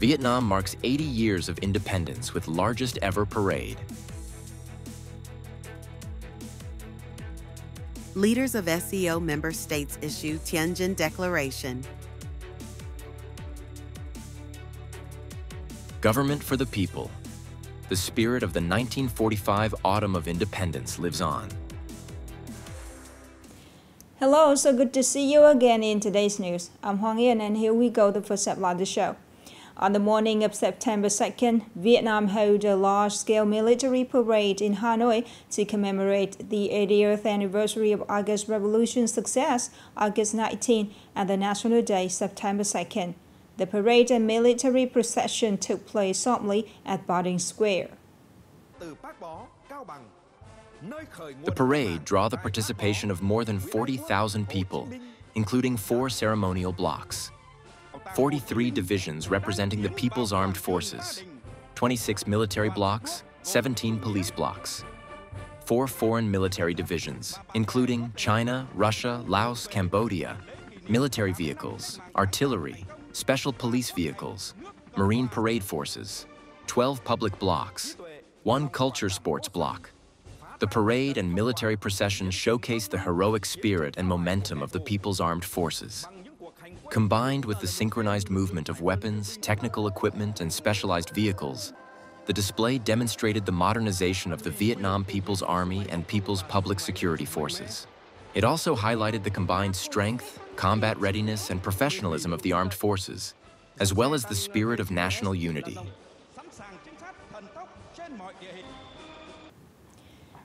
Vietnam marks 80 years of independence with largest ever parade. Leaders of SCO member states issue Tianjin Declaration. Government for the people. The spirit of the 1945 Autumn of Independence lives on. Hello, so good to see you again in today's news. I'm Hoàng Yên, and here we go, the first headline of the show. On the morning of September 2nd, Vietnam held a large-scale military parade in Hanoi to commemorate the 80th anniversary of August Revolution's success, August 19, and the National Day, September 2nd. The parade and military procession took place solemnly at Barding Square. The parade drew the participation of more than 40,000 people, including 4 ceremonial blocks. 43 divisions representing the People's Armed Forces, 26 military blocks, 17 police blocks, 4 foreign military divisions, including China, Russia, Laos, Cambodia, military vehicles, artillery, special police vehicles, Marine parade forces, 12 public blocks, 1 culture sports block. The parade and military procession showcase the heroic spirit and momentum of the People's Armed Forces. Combined with the synchronized movement of weapons, technical equipment, and specialized vehicles, the display demonstrated the modernization of the Vietnam People's Army and People's Public Security Forces. It also highlighted the combined strength, combat readiness, and professionalism of the armed forces, as well as the spirit of national unity.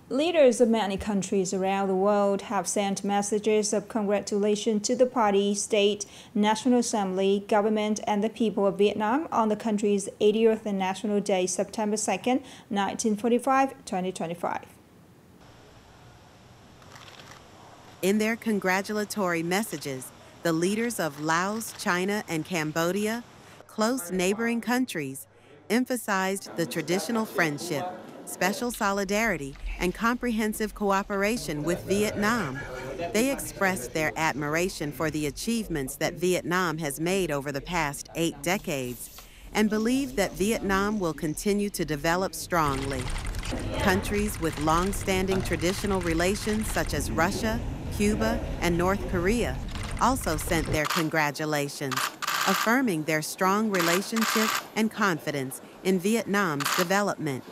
Leaders of many countries around the world have sent messages of congratulations to the party, state, National Assembly, government, and the people of Vietnam on the country's 80th National Day, September 2nd, 1945-2025. In their congratulatory messages, the leaders of Laos, China, and Cambodia, close neighboring countries, emphasized the traditional friendship, special solidarity, and comprehensive cooperation with Vietnam. They expressed their admiration for the achievements that Vietnam has made over the past 8 decades and believe that Vietnam will continue to develop strongly. Countries with long-standing traditional relations such as Russia, Cuba, and North Korea also sent their congratulations, affirming their strong relationship and confidence in Vietnam's development.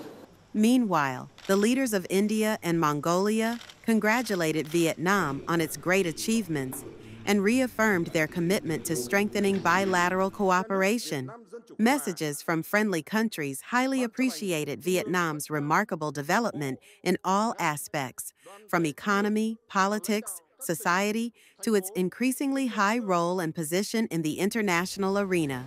Meanwhile, the leaders of India and Mongolia congratulated Vietnam on its great achievements and reaffirmed their commitment to strengthening bilateral cooperation. Messages from friendly countries highly appreciated Vietnam's remarkable development in all aspects, from economy, politics, society, to its increasingly high role and position in the international arena.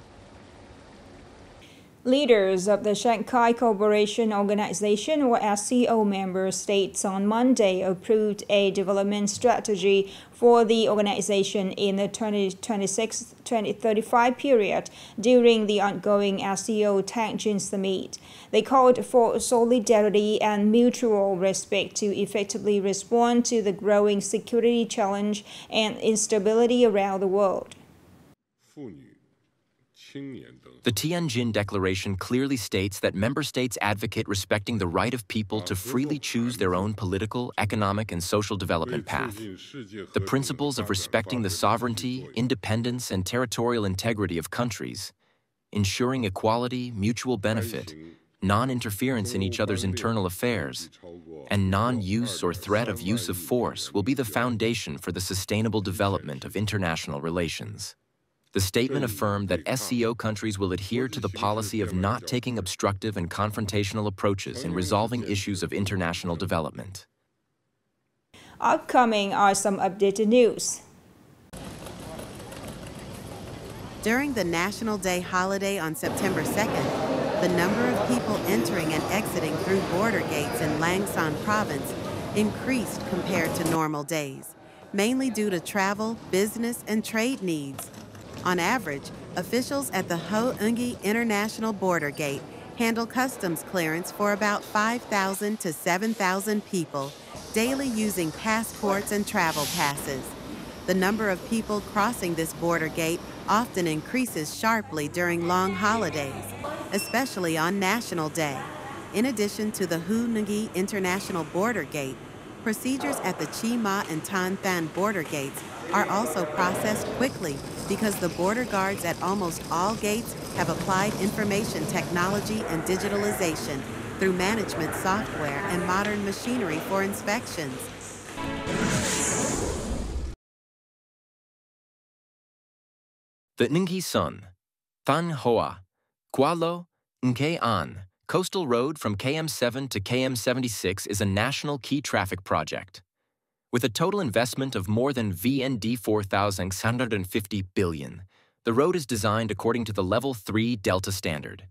Leaders of the Shanghai Cooperation Organization, or SCO member states, on Monday approved a development strategy for the organization in the 2026-2035 period during the ongoing SCO Tianjin Summit. They called for solidarity and mutual respect to effectively respond to the growing security challenge and instability around the world. The Tianjin Declaration clearly states that member states advocate respecting the right of people to freely choose their own political, economic, and social development path. The principles of respecting the sovereignty, independence, and territorial integrity of countries, ensuring equality, mutual benefit, non-interference in each other's internal affairs, and non-use or threat of use of force will be the foundation for the sustainable development of international relations. The statement affirmed that SCO countries will adhere to the policy of not taking obstructive and confrontational approaches in resolving issues of international development. Upcoming are some updated news. During the National Day holiday on September 2nd, the number of people entering and exiting through border gates in Lang Son province increased compared to normal days, mainly due to travel, business, and trade needs. On average, officials at the Ho Ungi International Border Gate handle customs clearance for about 5,000 to 7,000 people daily using passports and travel passes. The number of people crossing this border gate often increases sharply during long holidays, especially on National Day. In addition to the Hu Ngi International Border Gate, procedures at the Chi Ma and Tan Than border gates are also processed quickly because the border guards at almost all gates have applied information technology and digitalization through management software and modern machinery for inspections. The Nghệ An, Thanh Hoa, Kualo, Nghệ An coastal road from KM7 to KM76 is a national key traffic project. With a total investment of more than VND 4,650 billion, the road is designed according to the Level 3 Delta standard.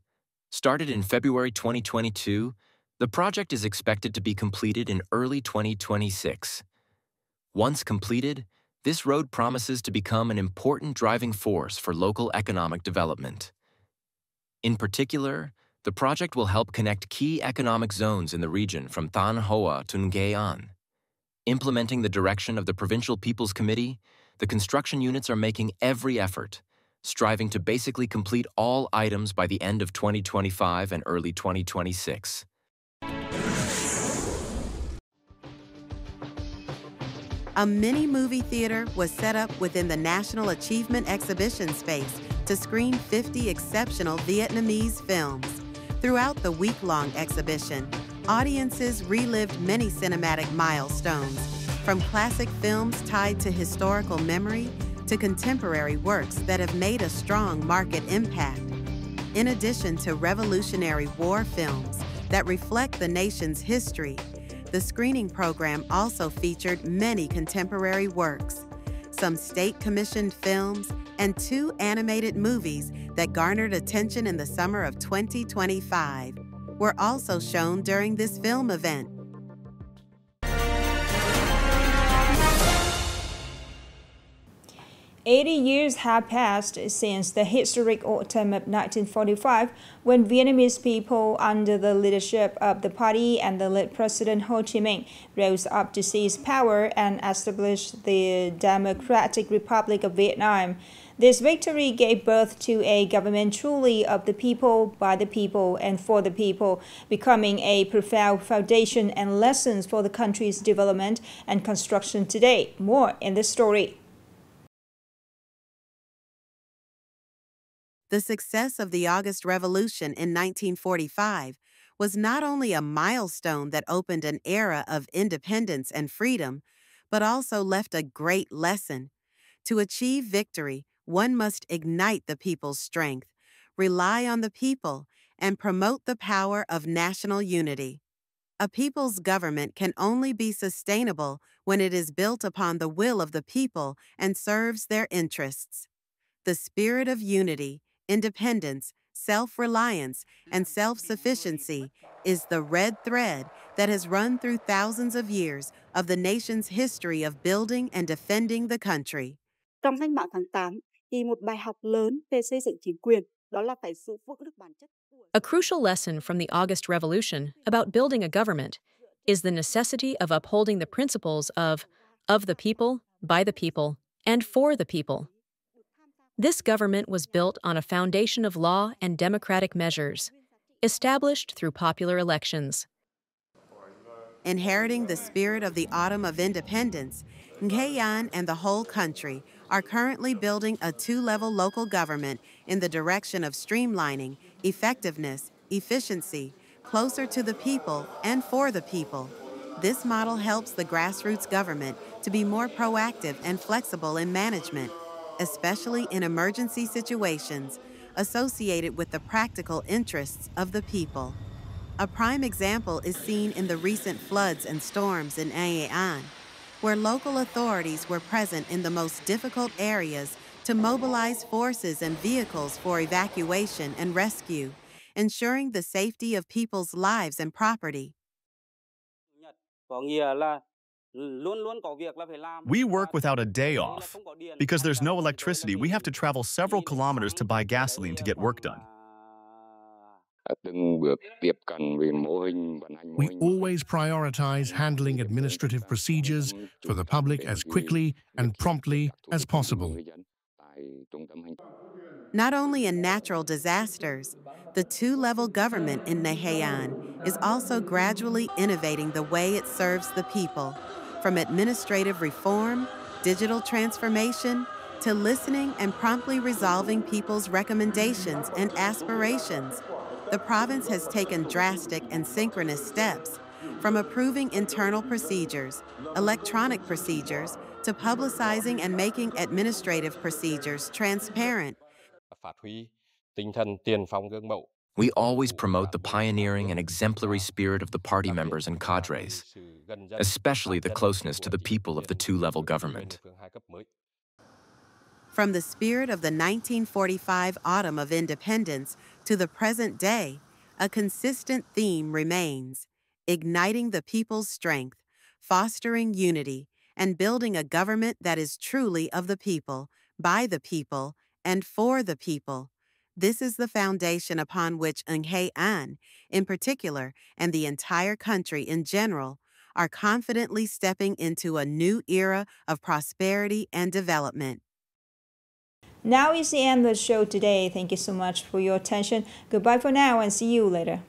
Started in February 2022, the project is expected to be completed in early 2026. Once completed, this road promises to become an important driving force for local economic development. In particular, the project will help connect key economic zones in the region from Thanh Hoa to Nghệ An. Implementing the direction of the Provincial People's Committee, the construction units are making every effort, striving to basically complete all items by the end of 2025 and early 2026. A mini movie theater was set up within the National Achievement Exhibition space to screen 50 exceptional Vietnamese films. Throughout the week-long exhibition, audiences relived many cinematic milestones, from classic films tied to historical memory to contemporary works that have made a strong market impact. In addition to Revolutionary War films that reflect the nation's history, the screening program also featured many contemporary works, some state-commissioned films, and 2 animated movies that garnered attention in the summer of 2025 were also shown during this film event. "80 years have passed since the historic autumn of 1945, when Vietnamese people, under the leadership of the party and the late President Ho Chi Minh, rose up to seize power and establish the Democratic Republic of Vietnam. This victory gave birth to a government truly of the people, by the people, and for the people, becoming a profound foundation and lessons for the country's development and construction today. More in this story. The success of the August Revolution in 1945 was not only a milestone that opened an era of independence and freedom, but also left a great lesson. To achieve victory, one must ignite the people's strength, rely on the people, and promote the power of national unity. A people's government can only be sustainable when it is built upon the will of the people and serves their interests. The spirit of unity, independence, self-reliance, and self-sufficiency is the red thread that has run through thousands of years of the nation's history of building and defending the country. Trong Cách mạng tháng 8 thì một bài học lớn về xây dựng chính quyền đó là phải sự vững đức bản chất. A crucial lesson from the August Revolution about building a government is the necessity of upholding the principles of the people, by the people, and for the people. This government was built on a foundation of law and democratic measures, established through popular elections. Inheriting the spirit of the Autumn of Independence, Nghệ An and the whole country are currently building a 2-level local government in the direction of streamlining, effectiveness, efficiency, closer to the people and for the people. This model helps the grassroots government to be more proactive and flexible in management, especially in emergency situations associated with the practical interests of the people. A prime example is seen in the recent floods and storms in Nghệ An, where local authorities were present in the most difficult areas to mobilize forces and vehicles for evacuation and rescue, ensuring the safety of people's lives and property. We work without a day off. Because there's no electricity, we have to travel several kilometers to buy gasoline to get work done. We always prioritize handling administrative procedures for the public as quickly and promptly as possible. Not only in natural disasters, the two-level government in Nghệ An is also gradually innovating the way it serves the people, from administrative reform, digital transformation, to listening and promptly resolving people's recommendations and aspirations. The province has taken drastic and synchronous steps, from approving internal procedures, electronic procedures, to publicizing and making administrative procedures transparent. We always promote the pioneering and exemplary spirit of the party members and cadres, especially the closeness to the people of the two-level government. From the spirit of the 1945 Autumn of Independence to the present day, a consistent theme remains: igniting the people's strength, fostering unity, and building a government that is truly of the people, by the people, and for the people. This is the foundation upon which Nghệ An, in particular, and the entire country in general, are confidently stepping into a new era of prosperity and development. Now is the end of the show today. Thank you so much for your attention. Goodbye for now and see you later.